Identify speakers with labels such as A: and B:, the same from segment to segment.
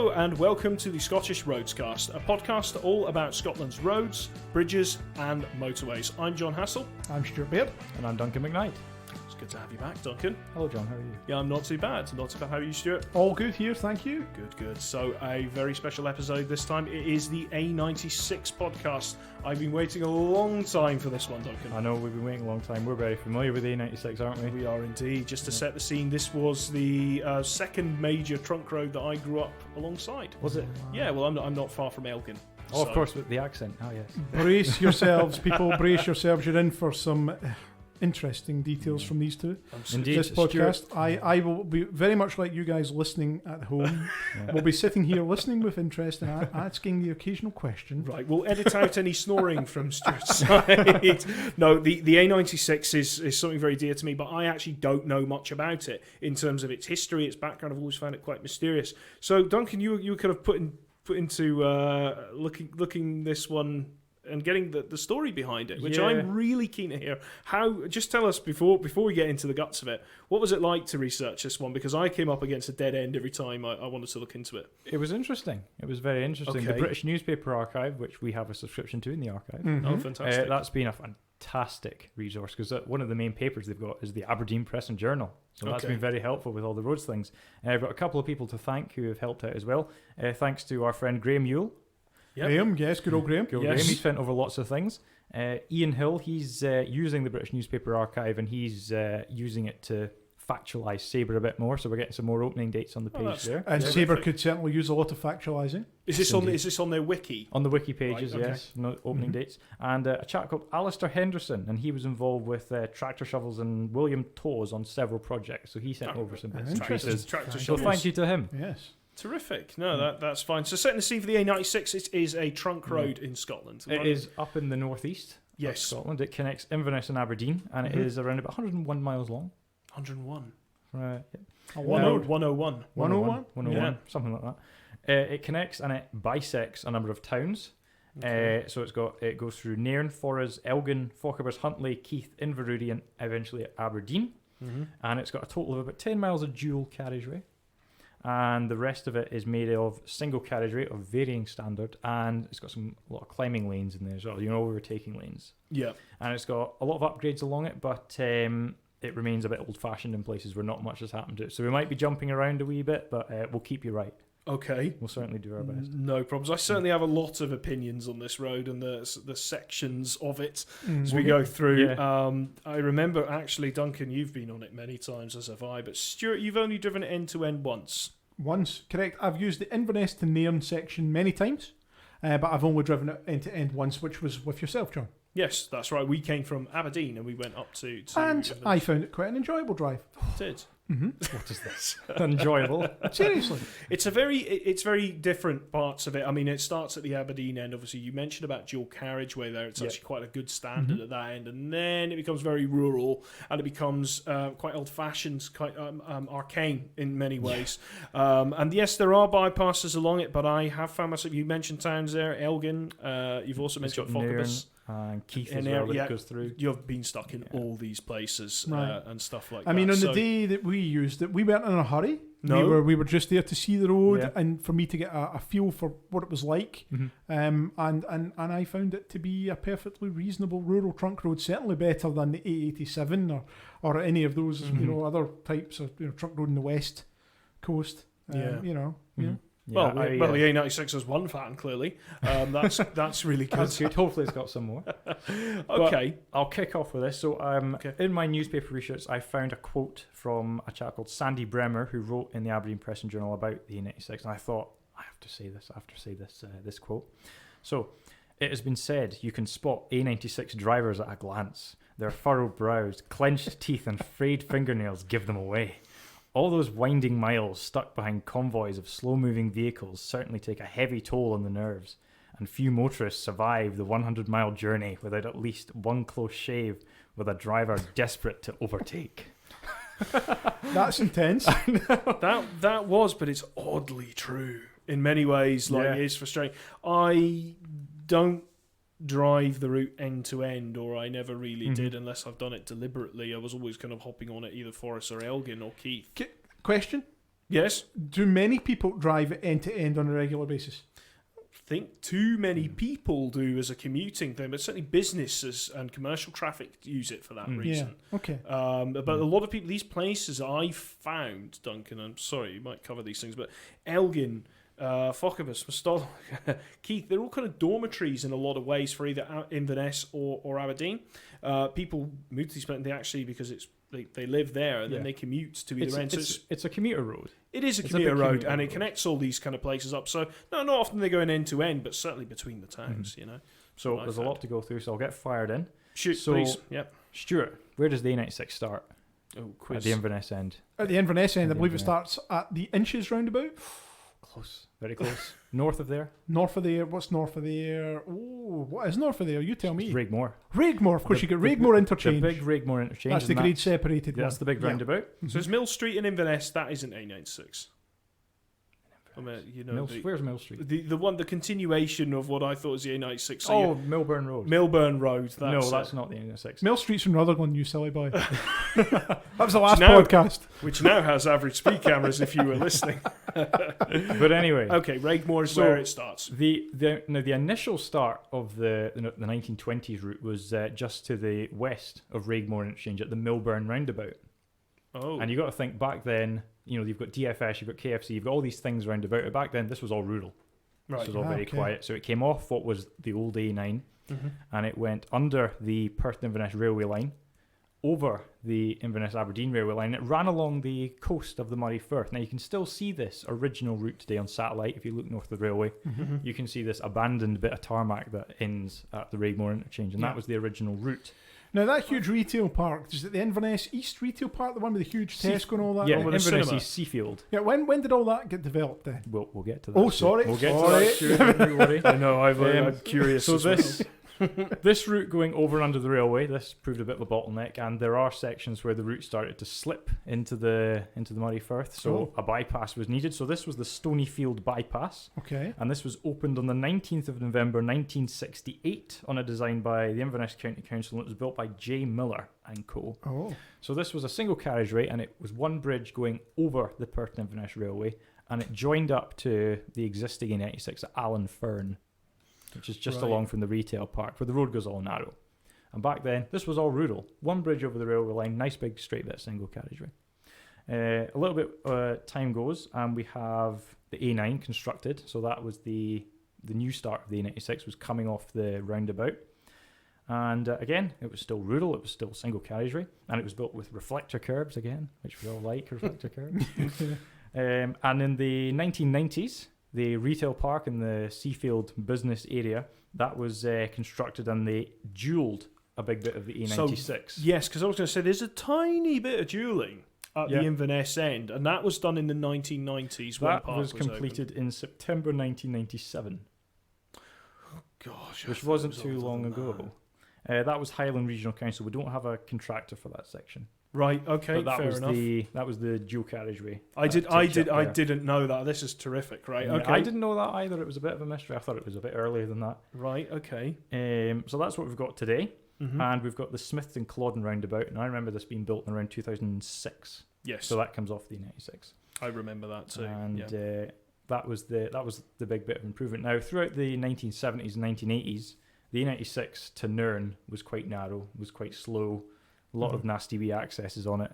A: Hello and welcome to the Scottish Roadscast, a podcast all about Scotland's roads, bridges and motorways. I'm John Hassel.
B: I'm Stuart Baird.
C: And I'm Duncan McKnight.
A: It's good to have you back, Duncan.
C: Hello, John. How are you?
A: Yeah, I'm not too bad. Not too bad. How are you, Stuart?
B: All good here, thank you.
A: Good. So, a very special episode this time. It is the A96 podcast. I've been waiting a long time for this one, Duncan.
C: I know, we've been waiting a long time. We're very familiar with A96, aren't we?
A: We are indeed. Just to set the scene, this was the second major trunk road that I grew up alongside.
C: Was it?
A: Yeah, well, I'm not far from Elgin.
C: Oh, of course, with the accent. Oh, yes.
B: Brace yourselves, people. Brace yourselves. You're in for some interesting details from these two.
C: Indeed.
B: This podcast, I will be very much like you guys listening at home.
C: Yeah.
B: We'll be sitting here listening with interest and asking the occasional question.
A: Right, we'll edit out any snoring from Stuart's side. No, the A96 is something very dear to me, but I actually don't know much about it in terms of its history, its background. I've always found it quite mysterious. So, Duncan, you were kind of put into looking this one and getting the story behind it, which I'm really keen to hear. Just tell us before we get into the guts of it, what was it like to research this one? Because I came up against a dead end every time I wanted to look into it.
C: It was interesting. It was very interesting.
A: Okay.
C: The British Newspaper Archive, which we have a subscription to in the archive,
A: Oh, fantastic.
C: that's been a fantastic resource because one of the main papers they've got is the Aberdeen Press and Journal. So that's been very helpful with all the roads things. I've got a couple of people to thank who have helped out as well. Thanks to our friend Graham Yule.
A: Yep.
B: Graham, yes, good old Graham.
C: Graham, he's sent over lots of things. Ian Hill, he's using the British Newspaper Archive and he's using it to factualise Sabre a bit more, so we're getting some more opening dates on the page there.
B: And
A: Yeah,
B: Sabre
A: terrific.
B: could certainly use a lot of factualising.
A: Is this on their wiki?
C: On the wiki pages,
A: Right, okay.
C: yes, no opening dates. And a chap called Alistair Henderson, and he was involved with tractor shovels and William Toes on several projects, so he sent over some bits and pieces.
A: Tractor
C: So
A: shovels.
C: thank you to him.
B: Yes.
A: Terrific. No, that's fine. So setting the scene for the A96, it is a trunk road in Scotland.
C: It is up in the northeast
A: Yes.
C: of Scotland. It connects Inverness and Aberdeen, and it is around about 101 miles long.
A: 101.
C: Yeah.
A: 101.
B: 101?
C: 101,
A: Yeah.
C: something like that. It connects and it bisects a number of towns.
A: Okay.
C: So it goes through Nairn, Forres, Elgin, Fochabers, Huntly, Keith, Inverurie, and eventually Aberdeen. And it's got a total of about 10 miles of dual carriageway. And the rest of it is made of single carriageway of varying standard, and it's got a lot of climbing lanes in there as well, overtaking lanes.
A: Yeah.
C: And it's got a lot of upgrades along it, but it remains a bit old-fashioned in places where not much has happened to it. So we might be jumping around a wee bit, but we'll keep you right.
A: Okay.
C: We'll certainly do our best.
A: No problems. I certainly have a lot of opinions on this road and the sections of it as we go through.
C: Yeah.
A: I remember, actually, Duncan, you've been on it many times, as have I, but Stuart, you've only driven it end to end once.
B: Once, correct. I've used the Inverness to Nairn section many times, but I've only driven it end to end once, which was with yourself, John.
A: Yes, that's right. We came from Aberdeen and we went up to
B: And
A: Inverness.
B: I found it quite an enjoyable drive.
A: Did.
C: What is this? Enjoyable.
B: Seriously.
A: It's very different parts of it. I mean, it starts at the Aberdeen end. Obviously, you mentioned about dual carriageway there. It's actually quite a good standard at that end, and then it becomes very rural and it becomes quite old-fashioned, quite arcane in many ways. And yes, there are bypasses along it, but I have found myself. You mentioned towns there, Elgin. You've also mentioned Fochabers.
C: And Keith
A: In
C: as
A: there,
C: well,
A: yeah.
C: that goes through.
A: You've been stuck in all these places
B: Right.
A: and stuff like that.
B: I mean, on
A: So-
B: the day that we used it, we weren't in a hurry.
A: No.
B: We were just there to see the road
C: Yeah.
B: and for me to get a feel for what it was like. And I found it to be a perfectly reasonable rural trunk road, certainly better than the A87 or any of those other types of trunk road in the west coast.
A: Yeah.
C: Yeah,
A: Well, the A96 has one fan, clearly. That's really good.
C: That's good. Hopefully it's got some more.
A: Okay.
C: But I'll kick off with this. So in my newspaper research, I found a quote from a chap called Sandy Bremer who wrote in the Aberdeen Press and Journal about the A96, and I thought, I have to say this quote. So, it has been said you can spot A96 drivers at a glance. Their furrowed brows, clenched teeth and frayed fingernails give them away. All those winding miles stuck behind convoys of slow-moving vehicles certainly take a heavy toll on the nerves, and few motorists survive the 100-mile journey without at least one close shave with a driver desperate to overtake.
B: That's intense.
A: That was, but it's oddly true in many ways. It is frustrating. I don't drive the route end to end, or I never really did unless I've done it deliberately. I was always kind of hopping on it either Forres or Elgin or Keith.
B: Question:
A: Yes.
B: Do many people drive it end to end on a regular basis?
A: Think too many people do as a commuting thing, but certainly businesses and commercial traffic use it for that reason.
B: Yeah. Okay.
A: But a lot of people, these places I found, Duncan, I'm sorry, you might cover these things, but Elgin, Fochabers, Mastol, Keith, they're all kind of dormitories in a lot of ways for either Inverness or Aberdeen. People move to these places, they actually, because they live there and then they commute to either end. So
C: it's a commuter road.
A: It is a commuter road, and it connects all these kind of places up. So not often they go in end to end, but certainly between the towns, you know.
C: So there's a lot to go through. So I'll get fired in.
A: Shoot, please. Yep.
C: Stuart, where does the A96 start?
A: Oh, quiz.
C: At the Inverness end.
B: At the Inverness end, I believe it
C: Inverness.
B: starts at the Inches roundabout.
C: Close, very close. North of there,
B: North of there. What's north of there? Oh, what is north of there? You tell me.
C: Raigmore.
B: Raigmore, of course. You get Raigmore interchange.
C: The big Raigmore interchange.
B: That's the
C: and
B: grade separated one.
C: That's the big roundabout.
A: So it's Mill Street in Inverness. That isn't A96. I mean, you know,
C: Where's Mill Street?
A: the continuation of what I thought was the A96. So
C: Oh, Milburn Road.
A: Milburn Road.
C: That's not the A96.
B: Mill Street's from Rutherglen, you silly boy. That was the last
A: Now-
B: podcast.
A: which now has average speed cameras. If you were listening.
C: But anyway,
A: Okay, Raigmore is
C: So-
A: where it starts.
C: the initial start of the 1920s route was just to the west of Raigmore interchange at the Milburn roundabout.
A: Oh,
C: And you got to think back then. You know, you've got DFS, you've got KFC, you've got all these things round about it. Back then, this was all rural.
A: right.
C: This was all very
B: Okay.
C: quiet. So it came off what was the old A9,
A: Mhm.
C: and it went under the Perth Inverness railway line, over the Inverness Aberdeen railway line. It ran along the coast of the Murray Firth. Now you can still see this original route today on satellite. If you look north of the railway,
A: Mhm.
C: you can see this abandoned bit of tarmac that ends at the Raigmore interchange, and
B: Yeah.
C: that was the original route.
B: Now, that huge retail park, is it the Inverness East retail park, the one with the huge Tesco and all that?
C: Yeah,
A: with the
C: Inverness
A: cinema.
C: East Seafield.
B: Yeah, when did all that get developed then?
C: We'll get to that.
B: Oh,
C: Stuart.
B: sorry.
C: We'll get
B: Sorry.
C: to that. Stuart, don't you worry.
A: I know. I'm
C: Um,
A: curious.
C: So
A: as well.
C: this route going over and under the railway, this proved a bit of a bottleneck, and there are sections where the route started to slip into the Murray Firth, so a bypass was needed. So this was the Stonyfield Bypass,
B: Okay.
C: and this was opened on the 19th of November 1968 on a design by the Inverness County Council, and it was built by J. Miller and Co.
B: Oh.
C: So this was a single carriageway, and it was one bridge going over the Perth Inverness Railway, and it joined up to the existing E96 at Allen Fern, which is just
A: Right.
C: along from the retail park, where the road goes all narrow. And back then, this was all rural. One bridge over the railway line, nice big straight bit, single carriageway. A little bit time goes, and we have the A9 constructed. So that was the new start of the A96, was coming off the roundabout. And again, it was still rural, it was still single carriageway, and it was built with reflector curbs again, which we all like, reflector curbs. And in the 1990s, the retail park in the Seafield business area, that was constructed, and they duelled a big bit of the E96.
A: Yes, because I was going to say there's a tiny bit of duelling at the Inverness end, and that was done in the 1990s. when
C: That
A: Park
C: was
A: open.
C: completed in September 1997,
A: Gosh, I
C: which
A: thought it
C: wasn't
A: was
C: too
A: older
C: long
A: than
C: ago. That was Highland Regional Council. We don't have a contractor for that section.
A: Right. Okay.
C: But that
A: fair
C: was
A: enough.
C: that was the dual carriageway.
A: I
C: that takes you up
A: I
C: there.
A: didn't know that. This is terrific. Right.
C: Yeah,
A: Okay.
C: I didn't know that either. It was a bit of a mystery. I thought it was a bit earlier than that.
A: Right. Okay.
C: So that's what we've got today.
A: Mhm.
C: And we've got the Smithton Clawdon roundabout, and I remember this being built in around 2006.
A: Yes.
C: So that comes off the E96.
A: I remember that too.
C: And
A: yeah.
C: that was the big bit of improvement. Now, throughout the 1970s and 1980s, the E96 to Nairn was quite narrow, was quite slow, a lot of nasty wee accesses on it.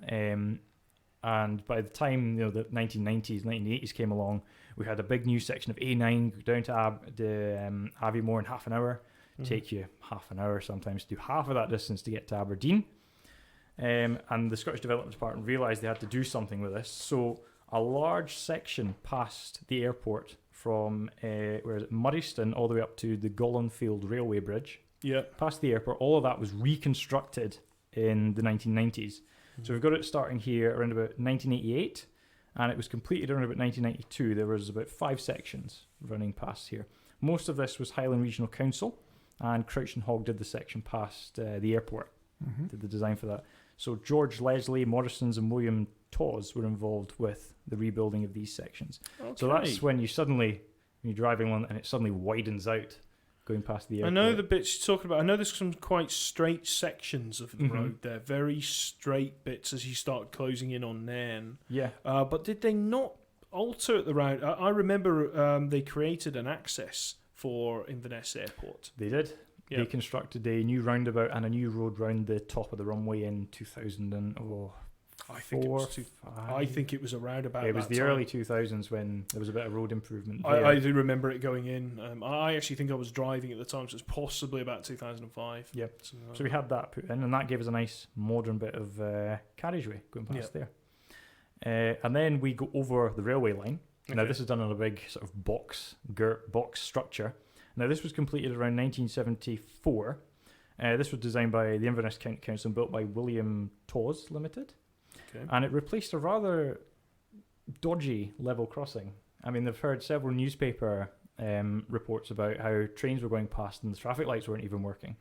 C: And by the time the 1990s, 1980s came along, we had a big new section of A9 go down to Aviemore in half an hour. Take you half an hour sometimes to do half of that distance to get to Aberdeen. And the Scottish Development Department realised they had to do something with this. So a large section past the airport from where is it, Murrayston all the way up to the Gollenfield Railway Bridge,
A: Yeah.
C: past the airport, all of that was reconstructed in the 1990s. So we've got it starting here around about 1988, and it was completed around about 1992. There was about 5 sections running past here. Most of this was Highland Regional Council, and Crouch and Hogg did the section past the airport, did the design for that. So George Leslie, Morrison's and William Tawes were involved with the rebuilding of these sections.
A: Okay.
C: So that's when you're driving one and it suddenly widens out going past the
A: I
C: airport.
A: know the bits you're talking about. I know there's some quite straight sections of the
C: Mhm.
A: road there, very straight bits as you start closing in on Nairn.
C: Yeah.
A: But did they not alter the route. I remember they created an access for Inverness Airport.
C: They did.
A: Yep.
C: They constructed a new roundabout and a new road round the top of the runway in 2004.
A: I think it was around about.
C: It was
A: that
C: the
A: time.
C: early 2000s when there was a bit of road improvement.
A: I do remember it going in. I actually think I was driving at the time, so it's possibly about 2005.
C: Yeah. So we had that put in, and that gave us a nice modern bit of carriageway going past there. And then we go over the railway line.
A: Okay.
C: Now this is done on a big sort of box structure. Now this was completed around 1974. This was designed by the Inverness County Council and built by William Tawes Limited.
A: Okay.
C: And it replaced a rather dodgy level crossing. I mean, they've heard several newspaper reports about how trains were going past and the traffic lights weren't even working.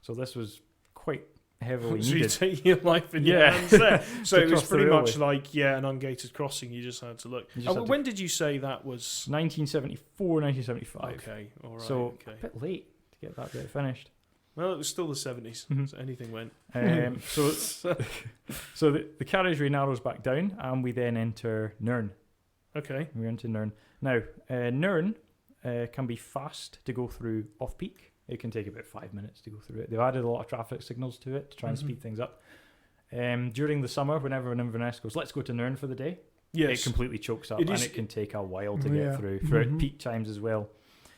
C: So this was quite heavily
A: So you
C: needed.
A: take your life in your hands there. So it was pretty much like, an ungated crossing. You just had to look. When did you say that was?
C: 1974, 1975.
A: Okay, all right.
C: So a bit late to get that bit finished.
A: Well, it was still the 70s,
C: Mhm.
A: so anything went.
C: So the carriageway narrows back down, and we then enter Nairn.
A: Okay.
C: We're into Nairn. Now, Nairn can be fast to go through off-peak. It can take about 5 minutes to go through it. They've added a lot of traffic signals to it to try and speed things up. During the summer, whenever an Inverness goes, let's go to Nairn for the day,
A: Yes.
C: it completely chokes up, and it can take a while to get through, throughout peak times as well.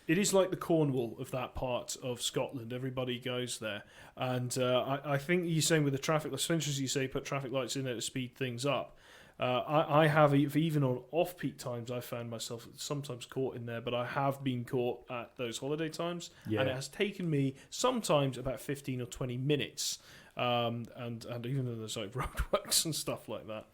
A: It is like the Cornwall of that part of Scotland. Everybody goes there. And I think you're saying with the traffic, as soon as you say put traffic lights in there to speed things up, I have, even on off-peak times, I found myself sometimes caught in there, but I have been caught at those holiday times.
C: Yeah.
A: And it has taken me sometimes about 15 or 20 minutes. And even though there's like roadworks and stuff like that.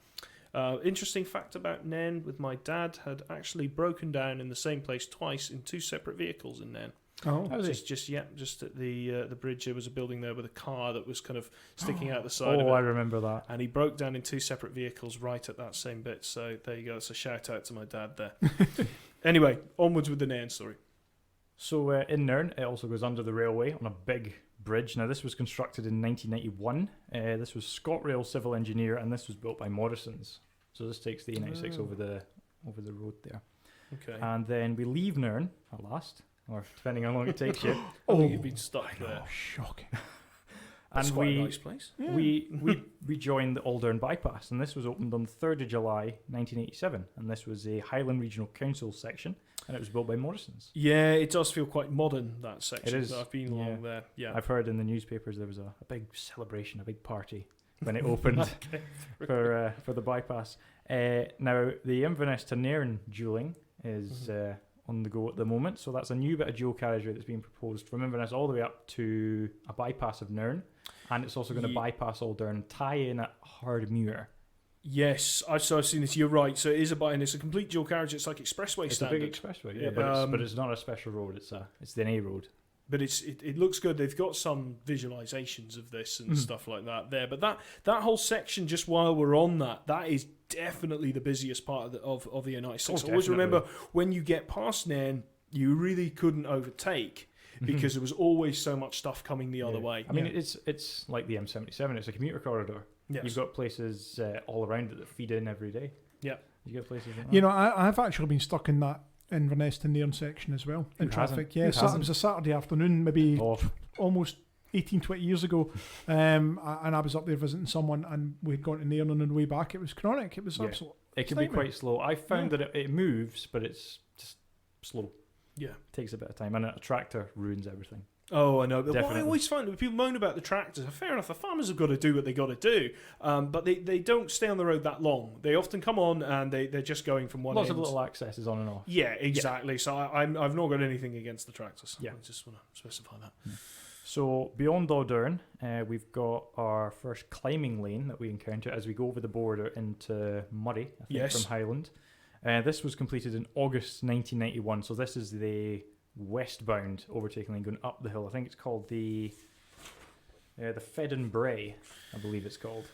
A: Interesting fact about Nairn with my dad had actually broken down in the same place twice in two separate vehicles in Nairn.
B: Oh,
A: Just at the bridge. There was a building there with a car that was kind of sticking out the side of it.
C: Oh, I remember that.
A: And he broke down in two separate vehicles right at that same bit. So there you go. It's a shout out to my dad there. Anyway, onwards with the Nairn story.
C: So in Nairn, it also goes under the railway on a big bridge. Now, this was constructed in 1991. This was ScotRail civil engineer, and this was built by Morrison's. So this takes the E96 over the road there.
A: Okay.
C: And then we leave Nairn at last, or depending on how long it takes you.
A: I think you've been stuck there.
B: Oh, shocking.
A: That's
C: And
A: quite a nice place.
B: Yeah.
C: we rejoined the Aldern Bypass, and this was opened on the 3rd of July 1987, and this was a Highland Regional Council section, and it was built by Morrison's.
A: Yeah, it does feel quite modern, that section.
C: It is,
A: I've been along there. Yeah.
C: I've heard in the newspapers there was a big celebration, a big party when it opened for the bypass. Now, the Inverness to Nairn dualling is on the go at the moment, so that's a new bit of dual carriageway that's being proposed from Inverness all the way up to a bypass of Nairn, and it's also going to bypass Aldern, tie in at Hardmuir.
A: Yes, I've seen this. You're right. So it is and it's a complete dual carriage. It's like expressway
C: It's
A: standard.
C: a big expressway, yeah, but it's not a special road. It's the A road.
A: But it looks good. They've got some visualizations of this and stuff like that there. But that whole section, just while we're on that is definitely the busiest part of the A96.
C: Oh,
A: Always remember when you get past Nairn, you really couldn't overtake because there was always so much stuff coming the other way.
C: I mean, it's like the M77. It's a commuter corridor.
A: Yes.
C: You've got places all around it that feed in every day.
A: Yeah.
C: You get places like that.
B: You know, I've actually been stuck in that Inverness to Nairn section as well in traffic. Yeah, so it was a Saturday afternoon, maybe almost 18, 20 years ago, and I was up there visiting someone, and we'd gone to Nairn on the way back. It was chronic. It was absolute.
C: It can be quite slow. I found that it moves, but it's just slow.
A: Yeah.
C: Takes a bit of time, and a tractor ruins everything.
A: Oh, I know. But what I
C: Definitely.
A: always find when people moan about the tractors, fair enough, the farmers have got to do what they got to do, but they don't stay on the road that long. They often come on and they're just going from one
C: Lots
A: end.
C: of little accesses on and off.
A: Yeah, exactly. So I've not got anything against the tractors.
C: Yeah.
A: I just want to specify that.
C: Yeah. So beyond Aldern, we've got our first climbing lane that we encounter as we go over the border into Murray, I think, from Highland. This was completed in August 1991, so this is the westbound overtaking lane going up the hill. I think it's called the Fedden Bray, I believe it's called.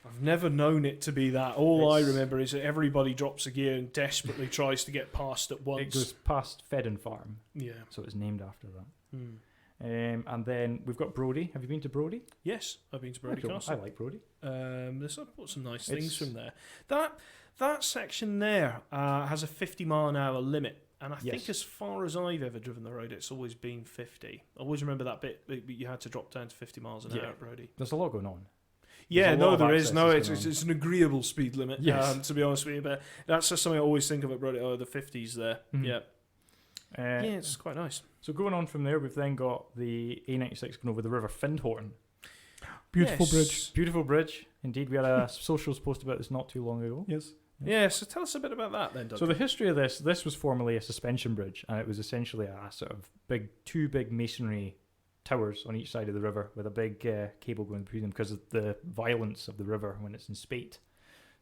A: I've never known it to be that. All I remember is that everybody drops a gear and desperately tries to get past at once.
C: It goes past Fedden Farm.
A: Yeah.
C: So it's named after that. And then we've got Brodie. Have you been to Brodie?
A: Yes, I've been to Brodie Castle.
C: I like Brodie.
A: There's some nice things from there. That section there has a 50-mile-an-hour limit. And I think as far as I've ever driven the road, it's always been 50. I always remember that bit, but you had to drop down to 50 miles an hour at Brodie.
C: There's a lot going on.
A: Yeah, no, there is. No, it's an agreeable speed limit, to be honest with you. But that's just something I always think of at Brodie. Oh, the 50s there. Mm-hmm. Yeah. It's quite nice.
C: So going on from there, we've then got the A96 going over the River Findhorn.
B: Beautiful bridge.
C: Beautiful bridge. Indeed, we had a socials post about this not too long ago.
B: Yes.
A: Yeah, so tell us a bit about that then, Duncan.
C: So the history of this was formerly a suspension bridge, and it was essentially a sort of two big masonry towers on each side of the river with a big cable going between them because of the violence of the river when it's in spate.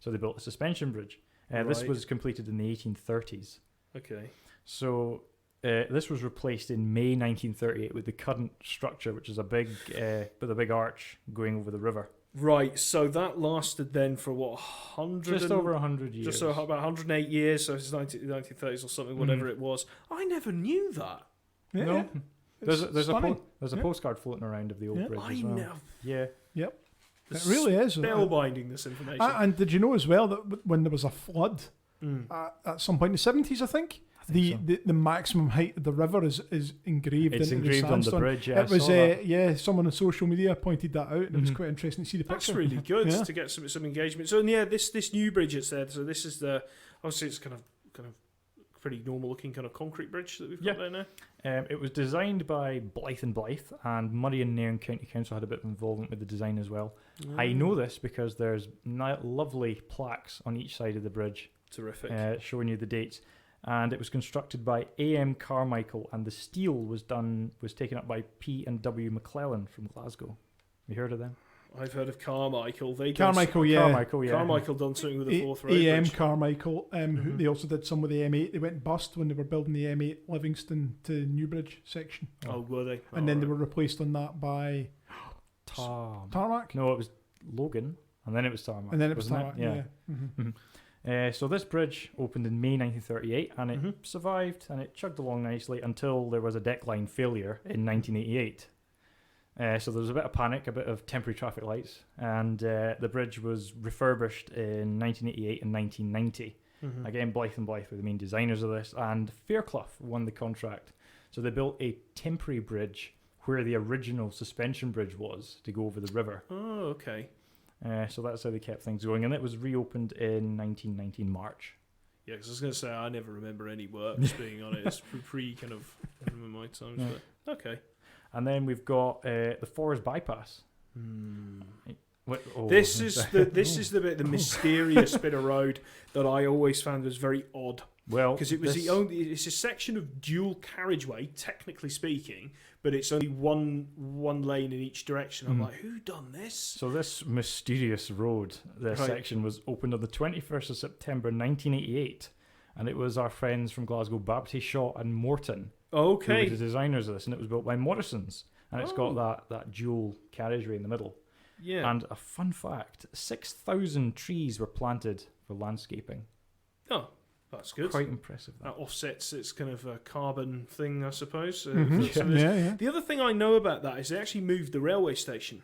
C: So they built a suspension bridge. This was completed in the 1830s.
A: Okay.
C: So this was replaced in May 1938 with the current structure, which is a big with a big arch going over the river.
A: Right, so that lasted then for what, 100?
C: Just over 100 years.
A: Just so about 108 years, so it's 1930s or something, whatever it was. I never knew that.
B: Yeah.
C: No, there's a
B: Yeah.
C: postcard floating around of the old bridge
A: I
C: as well.
A: know.
C: Yeah.
B: Yep. It really is.
A: Spellbinding, this information.
B: And did you know as well that when there was a flood at some point in the 70s, I think the maximum height of the river is engraved
C: It's
B: into
C: engraved
B: the
C: on the
B: sandstone.
C: bridge. Yeah,
B: It was someone on social media pointed that out, and it was quite interesting to see the
A: That's
B: picture.
A: really good to get some engagement. So this new bridge that's there. So this is obviously it's kind of pretty normal looking kind of concrete bridge that we've got there now.
C: It was designed by Blythe and Blythe, and Murray and Nairn County Council had a bit of involvement with the design as well. I know this because there's lovely plaques on each side of the bridge.
A: Terrific.
C: Showing you the dates. And it was constructed by A.M. Carmichael, and the steel was taken up by P&W McClellan from Glasgow. You heard of them?
A: I've heard of Carmichael.
B: Carmichael, yeah.
A: Carmichael done something with the Fourth Road
B: A.M.
A: Bridge.
B: Who they also did some with the M8. They went bust when they were building the M8 Livingston to Newbridge section.
A: Oh, were they?
B: And then they were replaced on that by Tarmac?
C: No, it was Logan, and then it was Tarmac.
B: And then it was
C: Tarmac,
B: yeah.
C: So this bridge opened in May 1938, and it survived, and it chugged along nicely until there was a deck line failure in 1988. So there was a bit of panic, a bit of temporary traffic lights, and the bridge was refurbished in 1988 and 1990. Again, Blythe and Blythe were the main designers of this, and Fairclough won the contract. So they built a temporary bridge where the original suspension bridge was to go over the river.
A: Oh, okay.
C: So that's how they kept things going, and it was reopened in 1919 March.
A: Yeah, because I was going to say I never remember any works being on it. It's pre kind of my times.
C: Yeah.
A: But okay.
C: And then we've got the Forest Bypass.
A: This is the mysterious bit of road that I always found was very odd.
C: Well,
A: because it's a section of dual carriageway, technically speaking, but it's only one lane in each direction. I'm like, who done this?
C: So this mysterious road, section was opened on the 21st of September 1988, and it was our friends from Glasgow, Baptist Shaw and Morton, who were the designers of this, and it was built by Morrison's, and it's got that dual carriageway in the middle.
A: Yeah.
C: And a fun fact, 6,000 trees were planted for landscaping.
A: Oh, that's good.
C: Quite impressive.
A: That offsets its kind of a carbon thing, I suppose.
B: The
A: other thing I know about that is they actually moved the railway station.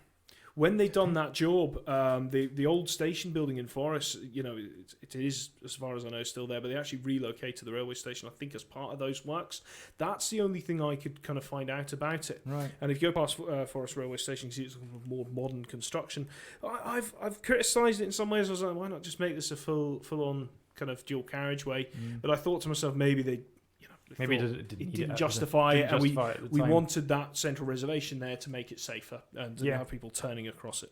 A: When they done that job, the old station building in Forest, it is, as far as I know, still there, but they actually relocated the railway station, I think, as part of those works. That's the only thing I could kind of find out about it.
C: Right.
A: And if you go past Forest railway station, you see it's a more modern construction. I've criticised it in some ways. I was like, why not just make this a full-on kind of dual carriageway? But I thought to myself, maybe they...
C: Maybe
A: it didn't justify it, and we wanted that central reservation there to make it safer and have people turning across it.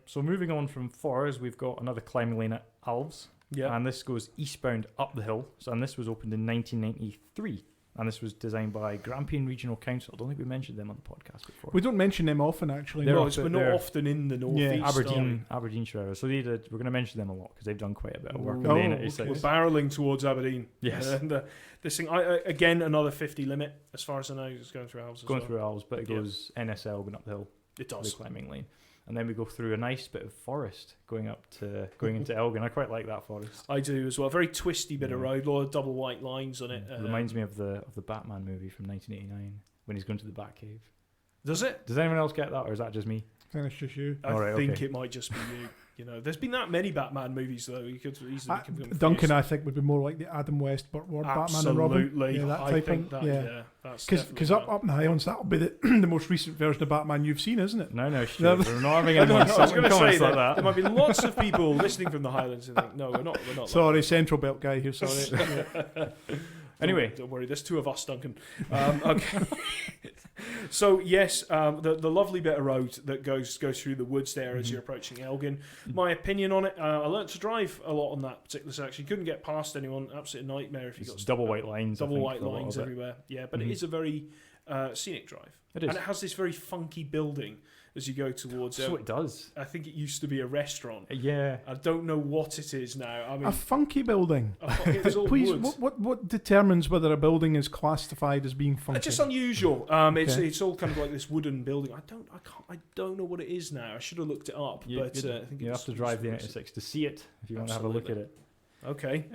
C: So moving on from Forest, we've got another climbing lane at Alves, and this goes eastbound up the hill. And this was opened in 1993, and this was designed by Grampian Regional Council. I don't think we mentioned them on the podcast before.
B: We don't mention them often, actually.
A: We're not often in the northeast.
C: Aberdeenshire. So we're going to mention them a lot because they've done quite a bit of work.
A: We're barreling towards Aberdeen.
C: Yes.
A: And this thing, again, another 50 limit as far as I know. It's going through Alves.
C: Through Alves, but it goes NSL going up the hill.
A: It does.
C: The climbing lane. And then we go through a nice bit of forest going into Elgin. I quite like that forest.
A: I do as well. Very twisty bit of road, a lot of double white lines on it.
C: Reminds me of the Batman movie from 1989. when he's going to the Batcave.
A: Does it?
C: Does anyone else get that, or is that just me?
B: I think it's just you.
A: I
C: All right,
A: think
C: okay.
A: it might just be you. You know, there's been that many Batman movies though. You could easily be confused.
B: Duncan, I think, would be more like the Adam West, Burt Ward Batman and Robin.
A: Absolutely.
B: Yeah, that
A: I
B: type
A: think
B: of,
A: that.
B: yeah.
A: Yeah, that's
B: Because
A: definitely
B: up in the Highlands, that'll be the most recent version of Batman you've seen, isn't it?
C: No, Stuart, we're not having
A: I
C: anyone
A: was
C: insulting
A: going to say
C: comments like
A: that
C: that.
A: there might be lots of people listening from the Highlands and think, no, we're not.
B: Sorry, Central Belt guy here. Sorry.
C: Anyway.
A: Don't worry, there's two of us, Duncan. Okay. So yes, the lovely bit of road that goes through the woods there as you're approaching Elgin. My opinion on it, I learnt to drive a lot on that particular section. Couldn't get past anyone. Absolute nightmare if you got
C: It's double white lines.
A: double
C: I think,
A: white
C: for a lot
A: lines
C: of it.
A: everywhere. Yeah, but it is a very scenic drive.
C: It is.
A: And it has this very funky building as you go towards
C: So it does.
A: I think it used to be a restaurant.
C: Yeah.
A: I don't know what it is now. I mean,
B: A funky building.
A: it's all
B: Please,
A: woods.
B: what determines whether a building is classified as being funky?
A: It's just unusual. It's
B: Okay.
A: it's all kind of like this wooden building. I don't know what it is now. I should have looked it up,
C: You,
A: but I think
C: you
A: it's
C: have to drive the 96 to see it if you want to have a look at it.
A: Okay.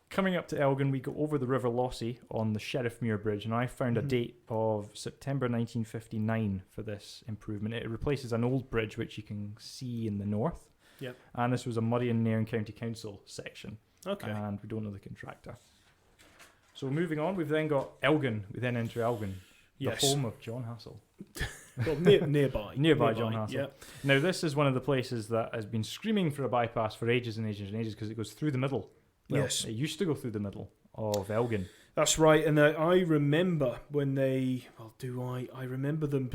C: Coming up to Elgin, we go over the River Lossy on the Sheriffmuir Bridge, and I found a date of September 1959 for this improvement. It replaces an old bridge which you can see in the north.
A: Yep.
C: And this was a Murray and Nairn County Council section.
A: Okay.
C: And we don't know the contractor. So moving on, we've then got Elgin. We then enter Elgin,
A: Yes.
C: the home of John Hassel.
A: Well, nearby.
C: Nearby John Hassel.
A: Yeah.
C: Now, this is one of the places that has been screaming for a bypass for ages and ages and ages because it goes through the middle. Well,
A: Yes.
C: It used to go through the middle of Elgin.
A: That's right, and I remember when they. Well, do I? I remember them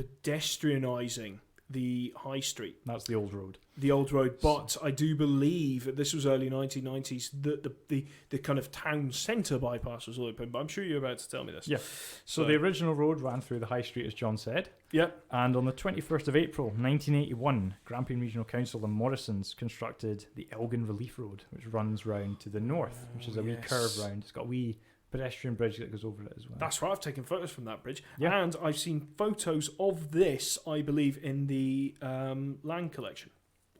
A: pedestrianising the high street,
C: That's the old road.
A: the old road. But I do believe that this was early 1990s. That the kind of town centre bypass was open. But I'm sure you're about to tell me this.
C: Yeah. So the original road ran through the high street, as John said.
A: Yep.
C: And on the 21st of April, 1981, Grampian Regional Council and Morrison's constructed the Elgin Relief Road, which runs round to the north, which is a wee
A: yes.
C: curve round. It's got a wee pedestrian bridge that goes over it as well.
A: That's right. I've taken photos from that bridge,
C: Yeah.
A: and I've seen photos of this. I believe in the land collection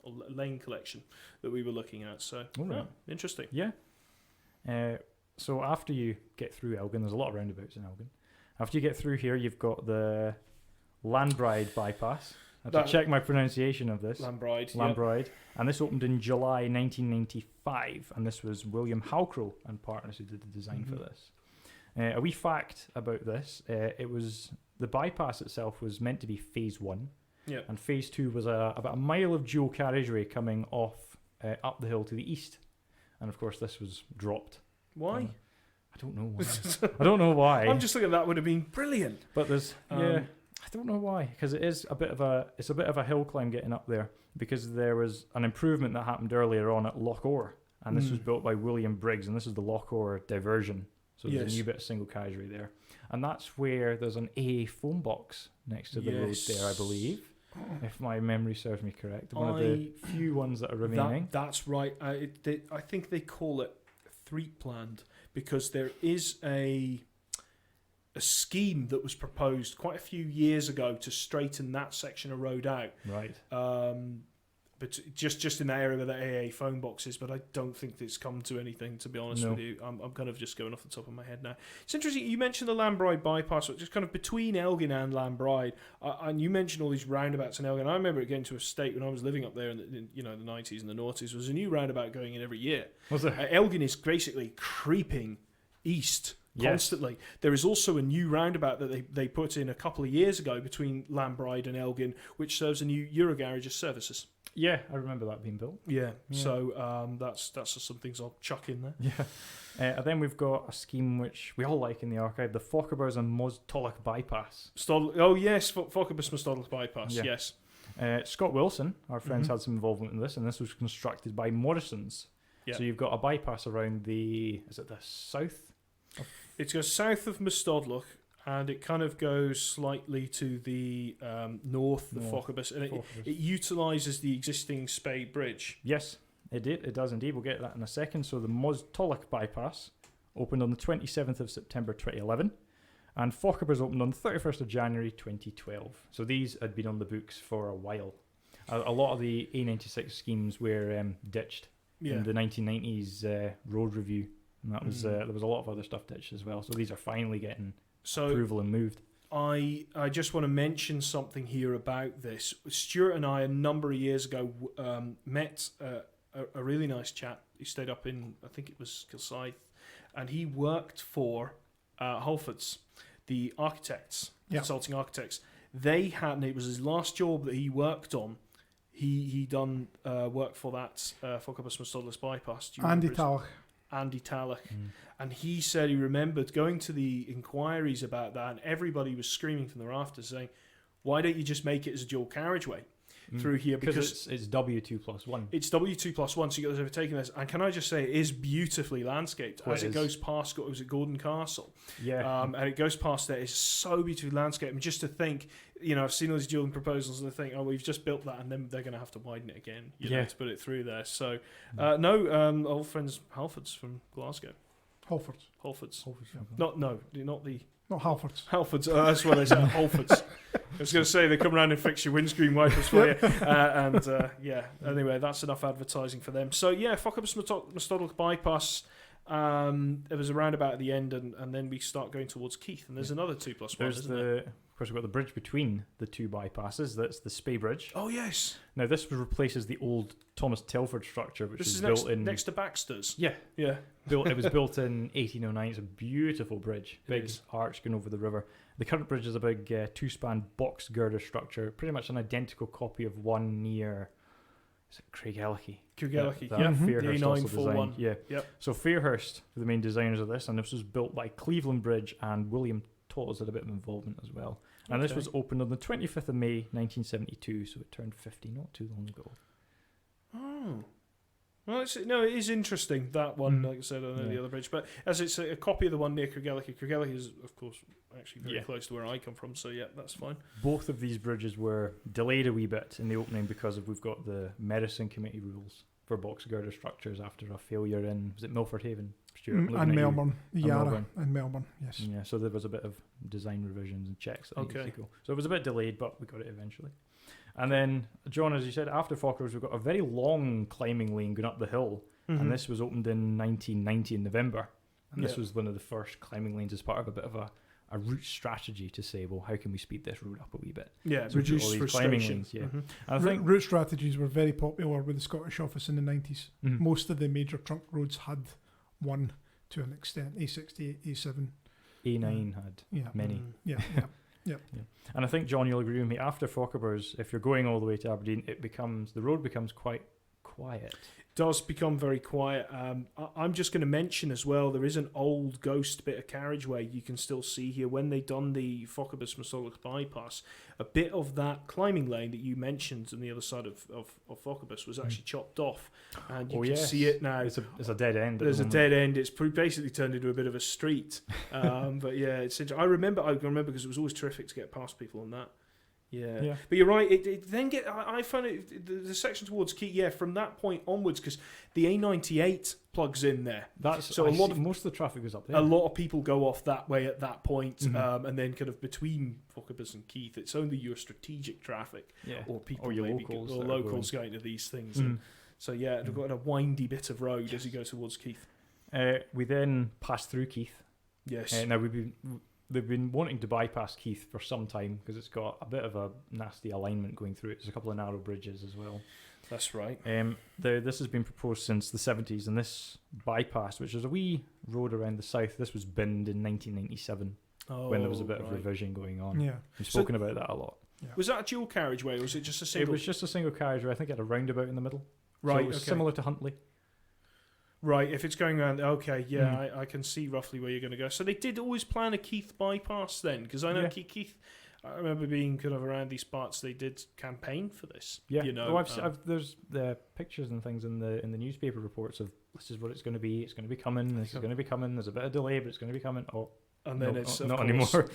A: or lane collection that we were looking at. So,
C: All right.
A: interesting.
C: Yeah. So after you get through Elgin, there's a lot of roundabouts in Elgin. After you get through here, you've got the Landbride Bypass. I have to check my pronunciation of this.
A: Landbride.
C: Landbride. And this opened in July 1995, and this was William Halcrow and partners who did the design for this. A wee fact about this, it was the bypass itself was meant to be phase 1,
A: Yeah.
C: and phase 2 was about a mile of dual carriageway coming off up the hill to the east. And of course this was dropped.
A: Why?
C: I don't know why. I don't know why.
A: I'm just thinking that would have been brilliant.
C: But there's I don't know why, because it is a bit of a hill climb getting up there, because there was an improvement that happened earlier on at Loch Orr, and this was built by William Briggs, and this is the Loch Orr diversion. So there's a new bit of single carriageway there, and that's where there's an AA phone box next to the road there, I believe, if my memory serves me correct. One of the few ones that are remaining.
A: That's right. I think they call it Threepland because there is a scheme that was proposed quite a few years ago to straighten that section of road out.
C: Right.
A: But just in that area where the AA phone box is, but I don't think it's come to anything, to be honest with you. I'm kind of just going off the top of my head now. It's interesting, you mentioned the Landbride bypass, which is kind of between Elgin and Landbride, and you mentioned all these roundabouts in Elgin. I remember it getting to a state when I was living up there in the 90s and the noughties, there was a new roundabout going in every year.
C: Was there?
A: Elgin is basically creeping east constantly. Yes. There is also a new roundabout that they put in a couple of years ago between Landbride and Elgin, which serves a new Eurogarage's services.
C: Yeah, I remember that being built.
A: Yeah. So that's just some things I'll chuck in there.
C: Yeah. And then we've got a scheme which we all like in the archive, the Fochabers and Moatloch Bypass.
A: Fochabers Moatloch Bypass,
C: yeah.
A: Yes.
C: Scott Wilson, our friends, had some involvement in this, and this was constructed by Morrison's. Yeah. So you've got a bypass around the south?
A: It goes south of Moatloch, and it kind of goes slightly to the north of Fochabers, and it utilises the existing Spade Bridge.
C: Yes, it does indeed. We'll get to that in a second. So the Moatloch Bypass opened on the 27th of September 2011, and Fochabers opened on the 31st of January 2012. So these had been on the books for a while. A lot of the A96 schemes were ditched in the 1990s road review, and that was there was a lot of other stuff ditched as well. So these are finally getting approval and moved.
A: I just want to mention something here about this. Stuart and I, a number of years ago, met a really nice chap. He stayed up in, I think it was Kilsyth, and he worked for Halfords, the architects, consulting architects. They had, and it was his last job that he worked on. He done work for that Moatloch Bypass. Andy Talloch. And he said he remembered going to the inquiries about that, and everybody was screaming from the rafters saying, why don't you just make it as a dual carriageway through here?
C: Because it's W2+1.
A: It's W2+1, so you guys have taken this. And can I just say, it is beautifully landscaped as it goes past, was it Gordon Castle?
C: Yeah.
A: And it goes past there. It's so beautifully landscaped. And just to think, I've seen all these dual proposals and I think, we've just built that and then they're going to have to widen it again, to put it through there. So, old friends Halfords from Glasgow. Halfords. Not
B: Halfords.
A: Halfords. That's what I said. Halfords. I was going to say they come around and fix your windscreen wipers for you. Anyway, that's enough advertising for them. So Moatloch Bypass. It was a roundabout at the end, and then we start going towards Keith, and there's another 2+1.
C: Of course, we've got the bridge between the two bypasses. That's the Spey Bridge.
A: Oh yes.
C: Now this replaces the old Thomas Telford structure, which is
A: built
C: built
A: next to Baxter's.
C: Yeah.
A: Yeah.
C: It was built in 1809. It's a beautiful bridge, big arch going over the river. The current bridge is a big two-span box girder structure, pretty much an identical copy of one near. Is it Craigellichy?
A: Craigellichy,
C: Fairhurst
A: the
C: also
A: A941.
C: designed. Yeah.
A: Yep.
C: So Fairhurst were the main designers of this, and this was built by Cleveland Bridge, and William Todd had a bit of involvement as well. And this was opened on the 25th of May 1972, so it turned 50 not too long ago.
A: Oh. Well, it is interesting, that one, like I said, I know the other bridge. But as it's a copy of the one near Craigellichy, Craigellichy is, of course, actually very close to where I come from, so that's fine.
C: Both of these bridges were delayed a wee bit in the opening because we've got the Medicine Committee rules for box girder structures after a failure in, was it Milford Haven? Stuart,
B: and Melbourne. And Melbourne, yes.
C: Yeah, so there was a bit of design revisions and checks that needed to go. So it was a bit delayed, but we got it eventually. And then, John, as you said, after Falkers, we've got a very long climbing lane going up the hill, and this was opened in 1990 in November. And this was one of the first climbing lanes as part of a bit of a route strategy to say, well, how can we speed this road up a wee bit?
A: Yeah,
C: so
A: reduce
C: climbing
A: frustration.
C: lanes, And I think
B: route strategies were very popular with the Scottish office in the 90s. Most of the major trunk roads had one to an extent. A68, A7.
C: A9 had many.
B: Yeah.
C: And I think, John, you'll agree with me, after Fochabers, if you're going all the way to Aberdeen, the road becomes quite quiet.
A: Does become very quiet. I'm just going to mention as well, there is an old ghost bit of carriageway you can still see here. When they done the Moatloch Bypass, a bit of that climbing lane that you mentioned on the other side of Fochabers was actually chopped off, and you can see it now.
C: It's a dead end.
A: There's a dead end. It's basically turned into a bit of a street. But yeah, it's interesting. I remember because it was always terrific to get past people on that. Yeah, but you're right. It then I found it the section towards Keith. From that point onwards, because the A98 plugs in there.
C: Most of the traffic goes up there.
A: A lot of people go off that way at that point, and then kind of between Fochabers and Keith, it's only your strategic traffic, or people or your locals going to these things. And so we've got a windy bit of road as you go towards Keith.
C: We then pass through Keith.
A: Yes.
C: Now they've been wanting to bypass Keith for some time because it's got a bit of a nasty alignment going through it. There's a couple of narrow bridges as well.
A: That's right.
C: This has been proposed since the 70s, and this bypass, which is a wee road around the south, this was binned in 1997 when there was a bit of revision going on.
B: Yeah.
C: We've spoken about that a lot.
A: Yeah. Was that a dual carriageway, or was it just a single?
C: It was just a single carriageway. I think it had a roundabout in the middle.
A: Right.
C: So it was similar to Huntly.
A: Right, if it's going around, I can see roughly where you're going to go. So they did always plan a Keith bypass then, because I know Keith. I remember being kind of around these parts. They did campaign for this. Yeah,
C: there's the pictures and things in the newspaper reports of this is what it's going to be. It's going to be coming. This is going to be coming. There's a bit of delay, but it's going to be coming. Oh,
A: and then it's
C: not anymore.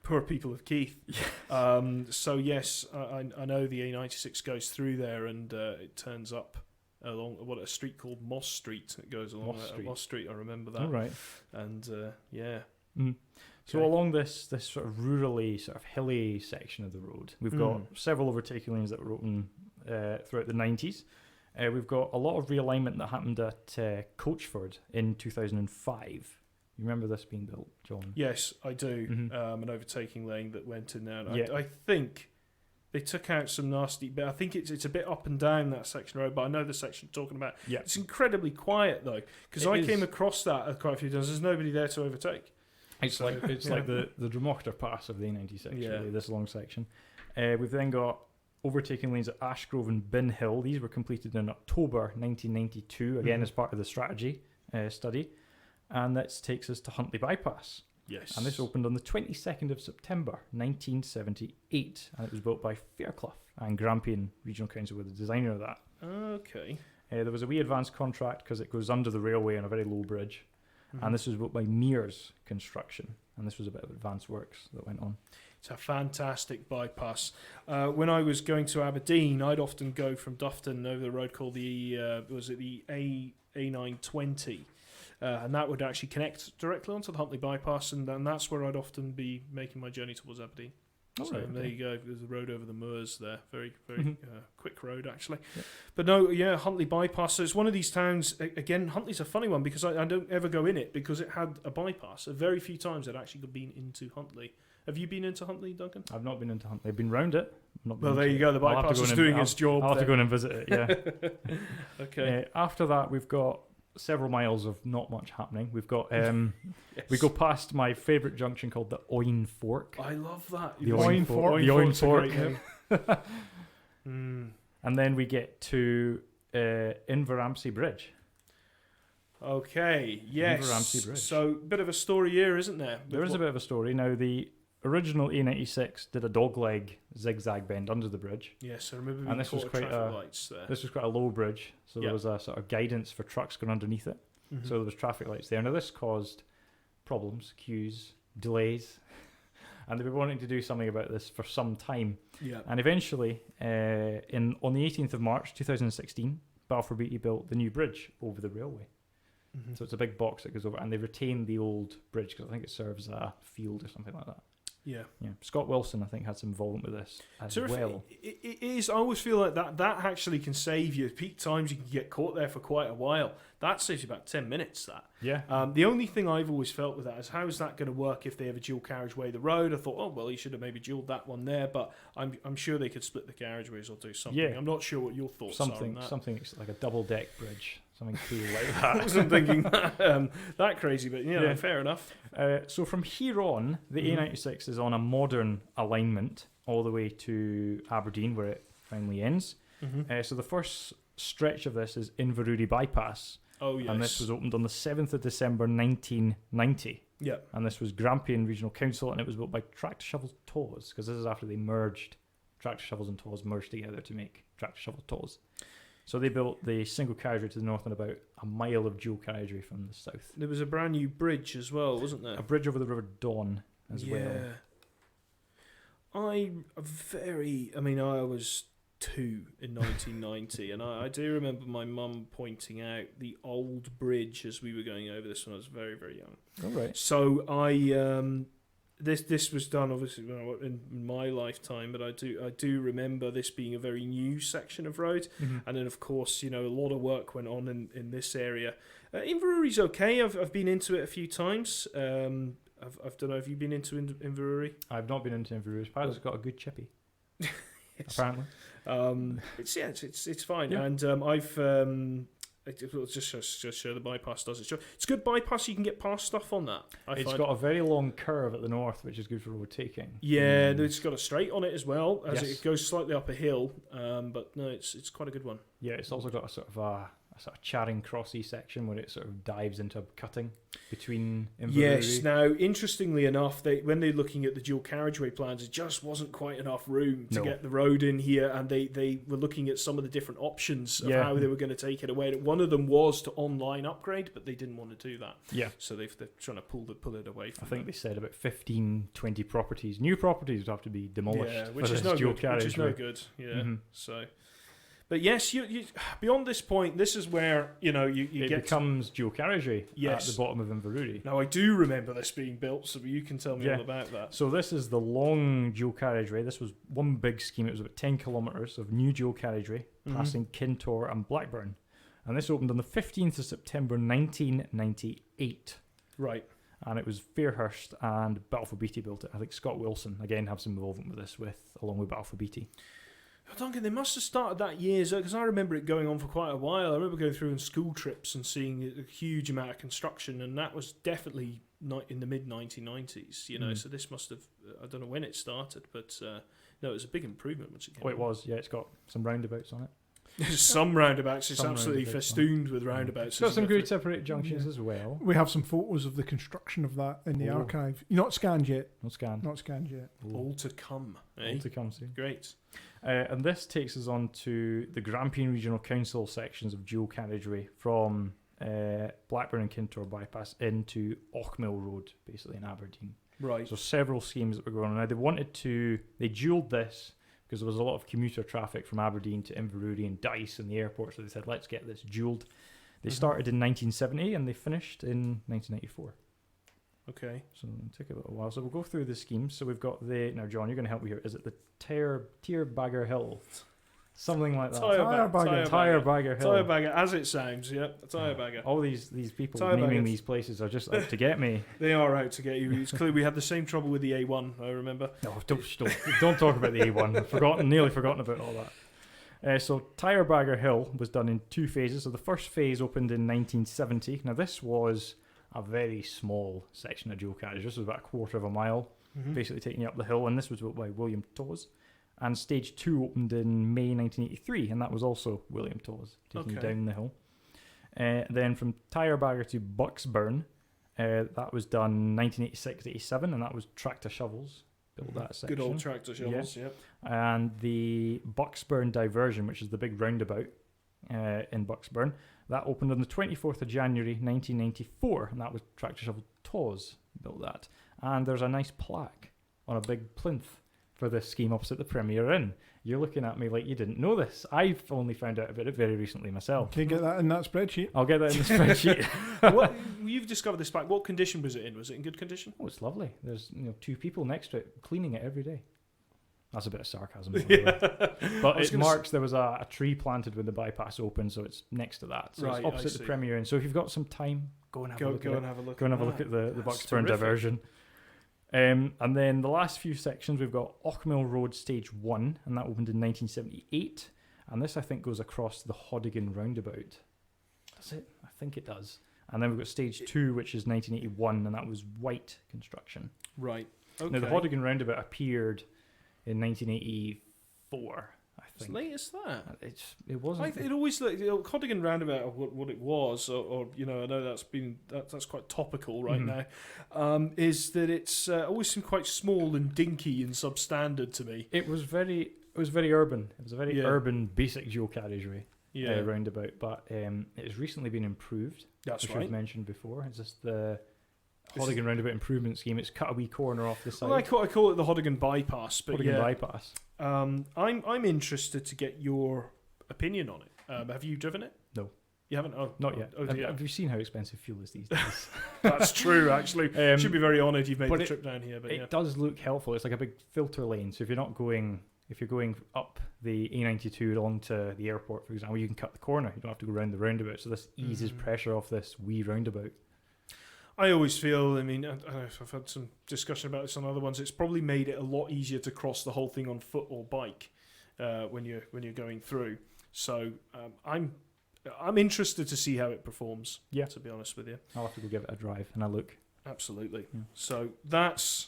A: Poor people of Keith. Yes. So yes, I know the A96 goes through there and it turns up along a street called Moss Street. It goes along Moss Street. I remember that.
C: Oh, right.
A: And
C: So along this sort of rurally, sort of hilly section of the road, we've got several overtaking lanes that were open throughout the 90s. We've got a lot of realignment that happened at Coachford in 2005. You remember this being built, John?
A: Yes, I do.
C: Mhm.
A: An overtaking lane that went in there. And
C: Yeah.
A: I think they took out some nasty bit. I think it's a bit up and down that section of road, but I know the section you're talking about.
C: Yeah.
A: It's incredibly quiet though, because
C: It
A: I
C: is.
A: came across that quite a few times. There's nobody there to overtake.
C: It's
A: So,
C: like
A: yeah.
C: the Dromochter Pass of the A96,
A: Yeah.
C: really, this long section. We've then got overtaking lanes at Ashgrove and Bin Hill. These were completed in October 1992, again
A: Mhm.
C: as part of the strategy study. And that takes us to Huntly Bypass.
A: Yes.
C: And this opened on the 22nd of September 1978. And it was built by Fairclough and Grampian Regional Council were the designer of that.
A: Okay.
C: There was a wee advance contract because it goes under the railway on a very low bridge.
A: Mhm.
C: And this was built by Mears Construction. And this was a bit of advanced works that went on.
A: It's a fantastic bypass. When I was going to Aberdeen, I'd often go from Dufton over the road called the A920, and that would actually connect directly onto the Huntly Bypass, and that's where I'd often be making my journey towards Aberdeen. So there you go. There's the road over the moors there. Very, very
C: Mhm.
A: quick road, actually.
C: Yep.
A: But no, yeah, Huntly Bypass. So it's one of these towns, again, Huntly's a funny one because I don't ever go in it because it had a bypass. A very few times I'd actually been into Huntly. Have you been into Huntly, Duncan?
C: I've not been into Huntly. I've been round it. Not
A: Well,
C: been
A: there
C: into
A: you go. The
C: it. I'll have to
A: bypass
C: go
A: is
C: in
A: doing
C: and-
A: its job.
C: I'll have to go
A: there.
C: in and visit it, yeah.
A: Okay.
C: After that, we've got several miles of not much happening. We've got
A: Yes.
C: we go past my favourite junction called the Oyne Fork.
A: I love that.
C: The
B: Oyne Fork.
C: The Oyne
A: Fork's a great
C: Fork.
A: name. Mm.
C: And then we get to Inverurie Bridge.
A: Okay. Yes.
C: Inverurie Bridge.
A: So, bit of a story here, isn't there?
C: There is a bit of a story. Now, the original A96 did a dogleg zigzag bend under the bridge.
A: Yes, I remember.
C: And
A: being
C: this was
A: caught at
C: quite
A: traffic
C: a-
A: lights there.
C: This was quite a low bridge, so
A: Yeah.
C: there was a sort of guidance for trucks going underneath it.
A: Mhm.
C: So there was traffic lights there. Now this caused problems, queues, delays, and they were wanting to do something about this for some time.
A: yeah.
C: And eventually, on the 18th of March 2016, Balfour Beatty built the new bridge over the railway.
A: Mhm.
C: So it's a big box that goes over, and they retained the old bridge because I think it serves a field or something like that.
A: Yeah.
C: Yeah, Scott Wilson I think had some involvement with this as
A: Terrific.
C: well.
A: It is. I always feel like that actually can save you. Peak times you can get caught there for quite a while. That saves you about 10 minutes. That.
C: Yeah,
A: The only thing I've always felt with that is how is that going to work if they have a dual carriageway the road? I thought, oh well, you should have maybe dualed that one there, but I'm sure they could split the carriageways or do something.
C: Yeah.
A: I'm not sure what your thoughts are on
C: something
A: that.
C: like a double deck bridge, something cool like
A: I
C: that.
A: wasn't thinking that crazy, but
C: Yeah.
A: fair enough.
C: So from here on, the
A: Mhm.
C: A96 is on a modern alignment all the way to Aberdeen, where it finally ends.
A: Mm-hmm.
C: So the first stretch of this is Inverurie Bypass,
A: Oh yes,
C: and this was opened on the 7th of December 1990.
A: yeah.
C: And this was Grampian Regional Council, and it was built by Tractor Shovel Taws, because this is after they merged, Tractor Shovels and Taws merged together to make Tractor Shovel Taws. So they built the single carriageway to the north and about a mile of dual carriageway from the south.
A: There was a brand new bridge as well, wasn't there?
C: A bridge over the River Don as well.
A: I was 2 in 1990, and I do remember my mum pointing out the old bridge as we were going over this when I was very, very young.
C: All right.
A: So this was done obviously in my lifetime, but I do remember this being a very new section of road,
C: Mhm.
A: and then of course a lot of work went on in this area. Inverurie's okay. I've been into it a few times. I don't know. Have you been into Inverurie?
C: I've not been into Inverurie. Apparently it's got a good chippy.
A: Yes.
C: Apparently.
A: It's fine,
C: Yeah.
A: and I've it'll just show the bypass does its job. It's a good bypass. You can get past stuff on that.
C: It's
A: find.
C: got a very long curve at the north, which is good for road taking.
A: Yeah, it's got a straight on it as well as
C: Yes.
A: it goes slightly up a hill. But no, it's quite a good one.
C: Yeah, it's also got a sort of Charing Crossy section where it sort of dives into a cutting between Inverurie.
A: Yes. Now, interestingly enough, when they're looking at the dual carriageway plans, it just wasn't quite enough room to
C: No.
A: get the road in here, and they were looking at some of the different options of
C: Yeah.
A: how they were going to take it away. One of them was to online upgrade, but they didn't want to do that,
C: Yeah.
A: so they're trying to pull it away
C: I
A: from.
C: think
A: them.
C: they said about 15, 20 properties. New properties would have to be demolished.
A: Yeah,
C: for
A: which is
C: this
A: no
C: dual
A: good. Which is no
C: carriageway.
A: good. Yeah.
C: Mhm.
A: So, but yes, you beyond this point, this is where you
C: It
A: get.
C: becomes dual carriageway
A: Yes.
C: at the bottom of Inverurie.
A: Now I do remember this being built, so you can tell me
C: Yeah.
A: all about that.
C: So this is the long dual carriageway. This was one big scheme. It was about 10 kilometres of new dual carriageway
A: Mhm.
C: passing Kintore and Blackburn. And this opened on the 15th of September 1998.
A: Right.
C: and it was Fairhurst and Balfour Beatty built it. I think Scott Wilson again have some involvement with this, along with Balfour Beatty.
A: Duncan, they must have started that years because I remember it going on for quite a while. I remember going through on school trips and seeing a huge amount of construction, and that was definitely in the mid-1990s, you know, so this must have, I don't know when it started, but no, it was a big improvement once it came
C: Oh, it was, yeah, it's got some roundabouts on it.
A: Some roundabouts, it's
C: Some
A: absolutely
C: roundabouts,
A: festooned with roundabouts.
C: It's got some
A: isn't it?
C: good separated junctions as well.
B: We have some photos of the construction of that in the archive. You're not scanned yet.
C: Not scanned.
B: Not scanned yet.
A: All to come, eh?
C: All to come soon.
A: Great.
C: And this takes us on to the Grampian Regional Council sections of dual carriageway from Blackburn and Kintor bypass into Auchmill Road, basically in Aberdeen.
A: Right.
C: So several schemes that were going on. Now they dualled this because there was a lot of commuter traffic from Aberdeen to Inverurie and Dice and the airport, so they said, let's get this dualled. They started in 1970 and they finished in 1994.
A: Okay.
C: So it'll take a little while. So we'll go through the schemes. So we've got now John, you're going to help me here. Is it the Tierbagger Hill? Something like that. Tierbagger Hill.
A: Tierbagger, as it sounds, yeah. Tierbagger.
C: All these people naming these places are just out to get me.
A: They are out to get you. It's clear we had the same trouble with the A1, I remember.
C: No, don't talk about the A1. Nearly forgotten about all that. So Tierbagger Hill was done in 2 phases. So the first phase opened in 1970. Now this was a very small section of dual carriage. This was about a quarter of a mile, basically taking you up the hill, and this was built by William Tawes. And stage 2 opened in May 1983, and that was also William Tawes taking you down the hill. Then from Tierbagger to Bucksburn, that was done 1986-87, and that was tractor shovels built that section.
A: Good old tractor shovels, yeah.
C: And the Bucksburn diversion, which is the big roundabout in Bucksburn, that opened on the 24th of January 1994, and that was tractor shovel Tawes built that. And there's a nice plaque on a big plinth for this scheme opposite the Premier Inn. You're looking at me like you didn't know this. I've only found out about it very recently myself.
B: Can you get that in that spreadsheet?
C: I'll get that in the spreadsheet.
A: You've discovered this plaque. What condition was it in? Was it in good condition?
C: Oh, it's lovely. There's 2 people next to it cleaning it every day. That's a bit of sarcasm. By the way. But it marks there was a tree planted when the bypass opened, so it's next to that. So it's opposite the Premier Inn. So if you've got some time, go and have a look at the Bucksburn diversion. And then the last few sections, we've got Auchmill Road Stage 1, and that opened in 1978. And this, I think, goes across the Hodigan Roundabout. Does it? I think it does. And then we've got Stage 2, which is 1981, and that was white construction.
A: Right. Okay.
C: Now, the Hodigan Roundabout appeared in 1984, I think.
A: As late as that?
C: It wasn't.
A: It always looked, Hodigan Roundabout, or what it was, or I know that's quite topical right now, is that it's always seemed quite small and dinky and substandard to me.
C: It was very urban. It was a very urban, basic dual carriageway roundabout, but it has recently been improved.
A: That's
C: which
A: right.
C: we've mentioned before. It's just the Hodigan Roundabout Improvement Scheme. It's cut a wee corner off the side.
A: Well, I call it the Hodigan Bypass, but
C: Hodigan Bypass.
A: I'm interested to get your opinion on it. Have you driven it?
C: No.
A: You haven't? Oh,
C: not yet.
A: Oh,
C: have you seen how expensive fuel is these days?
A: That's true, actually. Should be very honoured you've made the trip down here. But
C: it does look helpful. It's like a big filter lane. So if you're going up the A92 along to the airport, for example, you can cut the corner. You don't have to go around the roundabout. So this eases pressure off this wee roundabout.
A: I always feel, I've had some discussion about this on other ones, it's probably made it a lot easier to cross the whole thing on foot or bike when you're going through. So I'm interested to see how it performs, to be honest with you.
C: I'll have to go give it a drive and a look.
A: Absolutely. Yeah. So that's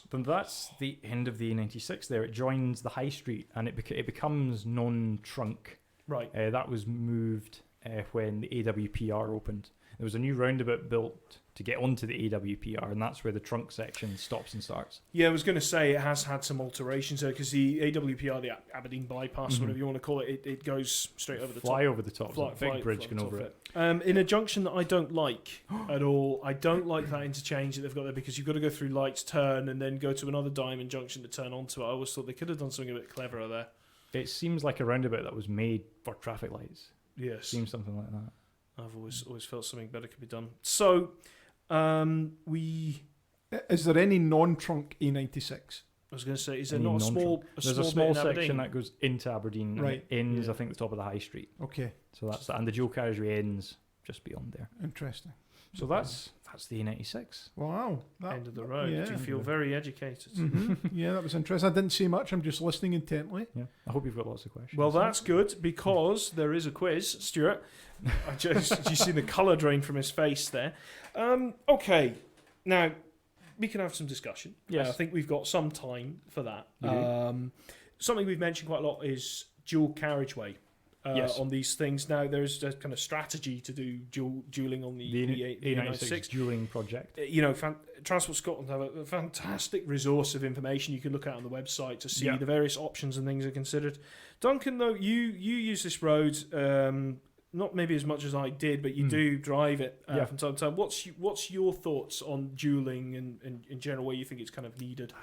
C: the end of the E96 there. It joins the High Street and it becomes non-trunk.
A: Right.
C: That was moved when the AWPR opened. There was a new roundabout built to get onto the AWPR, and that's where the trunk section stops and starts.
A: Yeah, I was going to say it has had some alterations there because the AWPR, the Aberdeen Bypass, whatever you want to call it, it goes straight over the top.
C: Fly over the top. Big bridge going over it.
A: In a junction that I don't like at all. I don't like that interchange that they've got there because you've got to go through lights, turn, and then go to another diamond junction to turn onto it. I always thought they could have done something a bit cleverer there. It
C: seems like a roundabout that was made for traffic lights.
A: Yes.
C: Seems something like that.
A: I've always felt something better could be done. So,
B: Is there any non-trunk E96?
A: I was going to say, is there not a small
C: There's a small section that goes into Aberdeen,
B: right?
C: And it ends, I think, at the top of the High Street.
B: Okay.
C: So that's that, and the dual carriageway ends just beyond there.
B: Interesting.
C: So that's the E96.
B: Wow.
A: End of the road.
B: Yeah.
A: Do you feel very educated?
B: Yeah, that was interesting. I didn't say much. I'm just listening intently.
C: Yeah. I hope you've got lots of questions.
A: Well, that's good because there is a quiz, Stuart. You see the colour drain from his face there. Okay, now we can have some discussion.
C: Yes.
A: I think we've got some time for that.
C: We do.
A: Something we've mentioned quite a lot is dual carriageway.
C: Yes.
A: On these things. Now, there's a kind of strategy to do dualling on the
C: E96 dueling project.
A: Transport Scotland have a fantastic resource of information you can look at on the website to see the various options and things are considered. Duncan, though, you use this road, not maybe as much as I did, but you do drive it from time to time. What's your thoughts on dualling and in general, where you think it's kind of needed?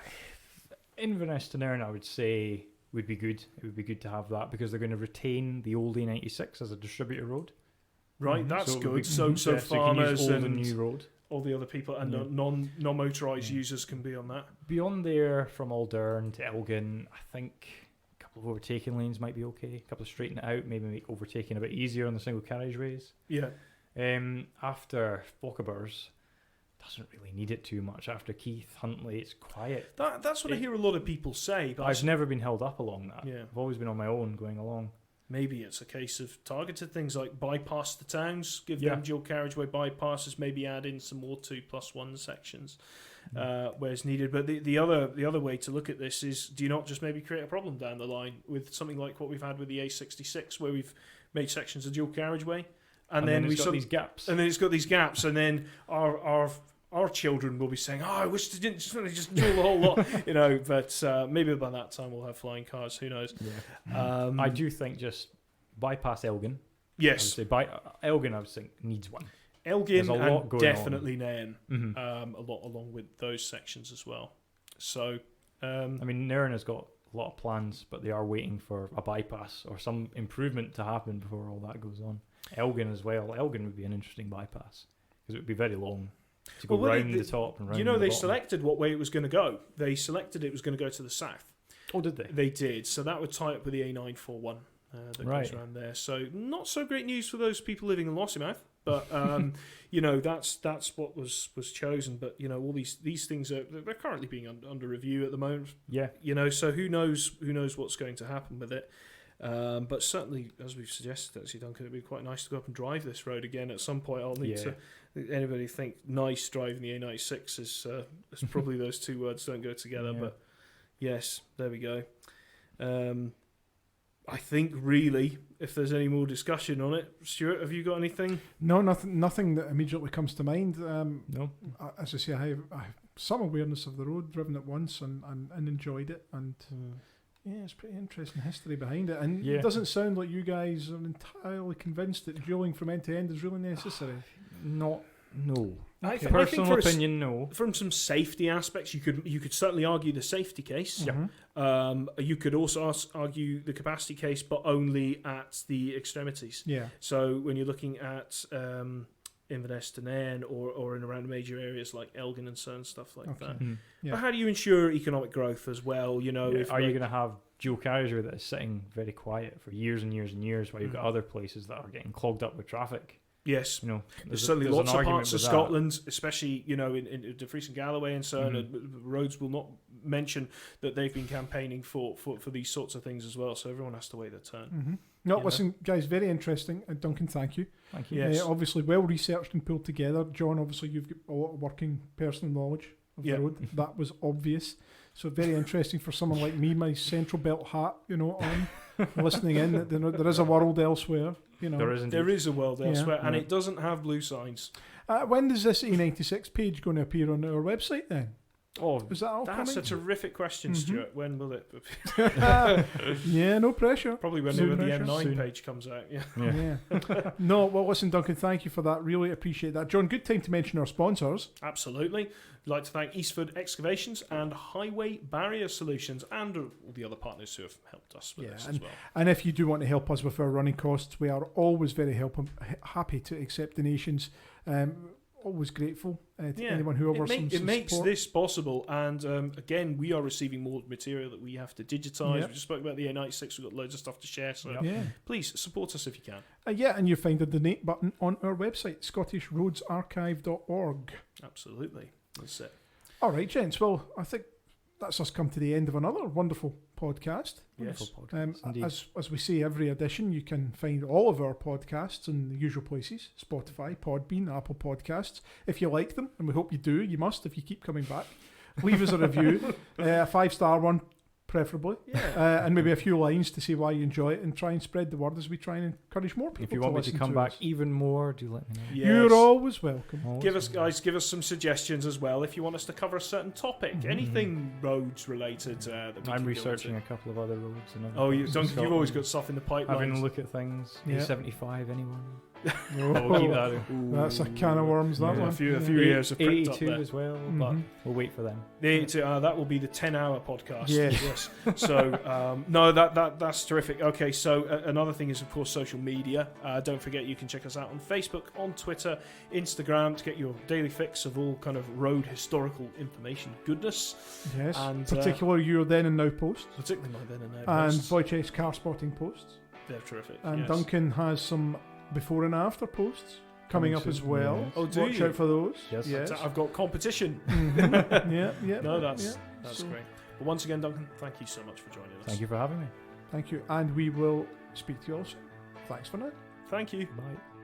C: Inverness and Aberdeen, I would say, would be good. It would be good to have that because they're going to retain the old E96 as a distributor road.
A: Right, that's
C: So it would
A: good.
C: be-
A: So
C: you can
A: farmers
C: use old
A: and
C: new road.
A: all the other people and
C: Yeah.
A: non-motorised users can be on that.
C: Beyond there, from Aldern to Elgin, I think a couple of overtaking lanes might be okay. A couple of straighten it out, maybe make overtaking a bit easier on the single carriageways.
A: Yeah.
C: After Bockabers, doesn't really need it too much. After Keith, Huntley, it's quiet.
A: That's what I hear a lot of people say. But
C: I've never been held up along that.
A: Yeah.
C: I've always been on my own going along.
A: Maybe it's a case of targeted things like bypass the towns, give
C: Yeah.
A: them dual carriageway bypasses, maybe add in some more 2+1 sections where it's needed. But the other way to look at this is, do you not just maybe create a problem down the line with something like what we've had with the A96, where we've made sections of dual carriageway, and then
C: it's
A: we
C: got
A: sort
C: these gaps.
A: and then it's got these gaps, and then our children will be saying, "Oh, I wish they didn't just dual the whole lot," But maybe by that time we'll have flying cars. Who knows?
C: Yeah. I do think just bypass Elgin. I would
A: Yes,
C: say Elgin, I would think, needs one.
A: Elgin
C: There's a lot
A: and
C: going
A: definitely Nairn.
C: Mm-hmm.
A: A lot along with those sections as well. So,
C: I mean, Nairn has got a lot of plans, but they are waiting for a bypass or some improvement to happen before all that goes on. Elgin as well. Elgin would be an interesting bypass because it would be very long to go round the top and round the
A: they
C: bottom.
A: selected what way it was going to go. They selected it was going to go to the south.
C: Oh, did they?
A: They did. So that would tie up with the A941 that goes around there. So not so great news for those people living in Lossiemouth. But that's what was chosen. But all these things they're currently being under review at the moment.
C: Yeah.
A: So who knows what's going to happen with it. But certainly, as we've suggested, actually, Duncan, it'd be quite nice to go up and drive this road again at some point. I'll need to. Anybody think nice driving the A96 is probably those two words don't go together.
C: Yeah.
A: But yes, there we go. I think really, if there's any more discussion on it, Stuart, have you got anything?
B: No, nothing that immediately comes to mind.
C: No.
B: As I say, I have some awareness of the road, driven it once and enjoyed it, and yeah, it's pretty interesting history behind it. And it doesn't sound like you guys are entirely convinced that dualling from end to end is really necessary.
C: No.
A: I think
C: Personal
A: for
C: opinion, no.
A: From some safety aspects, you could certainly argue the safety case.
C: Yeah.
A: You could also argue the capacity case, but only at the extremities.
B: Yeah.
A: So when you're looking at Inverness and Aberdeen or in around major areas like Elgin and certain stuff like that.
C: Mm-hmm.
B: Yeah.
A: But how do you ensure economic growth as well?
C: Are you going to have dual carriageway that is sitting very quiet for years and years and years, while you've got other places that are getting clogged up with traffic?
A: Yes,
C: there's
A: certainly lots of parts of
C: that.
A: Scotland, especially in De Vries and Galloway and so on. Roads will not mention that they've been campaigning for these sorts of things as well. So everyone has to wait their turn.
B: Mm-hmm. No, listen, guys, very interesting. And Duncan, thank you.
C: Thank you.
A: Yes.
B: Obviously, well researched and pulled together. John, obviously, you've got a lot of working personal knowledge of the road. That was obvious. So very interesting for someone like me, my central belt hat, on, listening in. That there is a world elsewhere.
C: There
A: is a world elsewhere, and it doesn't have blue signs.
B: When does this E96 page going to appear on our website then?
C: Oh,
B: is that all
A: that's
B: coming?
A: a terrific question, Stuart. When will it
B: appear? Yeah, no pressure.
A: Probably when the M9 page comes out. Yeah.
B: No, well, listen, Duncan, thank you for that. Really appreciate that. John, good time to mention our sponsors.
A: Absolutely. I'd like to thank Eastford Excavations and Highway Barrier Solutions and all the other partners who have helped us with this as well.
B: And if you do want to help us with our running costs, we are always very happy to accept donations. always grateful to
A: Yeah.
B: anyone who offers
A: It
B: some
A: makes
B: support.
A: this possible, and again, we are receiving more material that we have to digitise.
B: Yep.
A: We just spoke about the A96. We've got loads of stuff to share, so
B: Yeah.
A: please support us if you can.
B: And you find the donate button on our website, ScottishRoadsArchive.org.
A: Absolutely, that's it.
B: All right, gents. Well, I think that's us come to the end of another wonderful podcast.
A: Yes.
C: Indeed.
B: As we say every edition, you can find all of our podcasts in the usual places: Spotify, Podbean, Apple Podcasts. If you like them, and we hope you do, you must if you keep coming back. Leave us a review, a 5-star one preferably, and maybe a few lines to say why you enjoy it, and try and spread the word as we try and encourage more people
C: If you
B: to
C: want me
B: listen
C: to come back
B: us.
C: even more, do let me know.
A: Yes.
B: You're always welcome.
A: Give us some suggestions as well if you want us to cover a certain topic, anything roads related. That we
C: I'm
A: can go
C: researching
A: into.
C: a couple of other roads. And
A: Oh, you've always got stuff in the pipeline.
C: Having a look at things.
B: Yeah.
C: A75, anyone?
B: Oh,
C: We'll keep that.
B: that's a can of worms, that
C: Yeah.
B: one.
A: A few years have pricked up
C: 82
A: there.
C: as well,
B: Mhm.
C: but we'll wait for them.
A: That will be the 10-hour podcast.
B: Yes.
A: So no, that's terrific. Okay, so another thing is of course social media. Don't forget you can check us out on Facebook, on Twitter, Instagram to get your daily fix of all kind of road historical information goodness.
B: Yes,
A: And,
B: particularly your then and now posts,
A: Particularly my then and now
B: and
A: posts.
B: Boychase car spotting posts,
A: They're terrific.
B: and
A: yes.
B: Duncan has some before and after posts coming up
C: soon,
B: as well.
C: yes.
A: Oh, do
B: Watch
A: you?
B: out for those.
C: Yes.
B: yes.
A: So I've got competition.
B: Mhm. Yeah.
A: No, that's
B: yeah. So,
A: great. But once again, Duncan, thank you so much for joining us.
C: Thank you for having me.
B: Thank you, and we will speak to you all soon. Thanks for now.
A: Thank you.
C: Bye.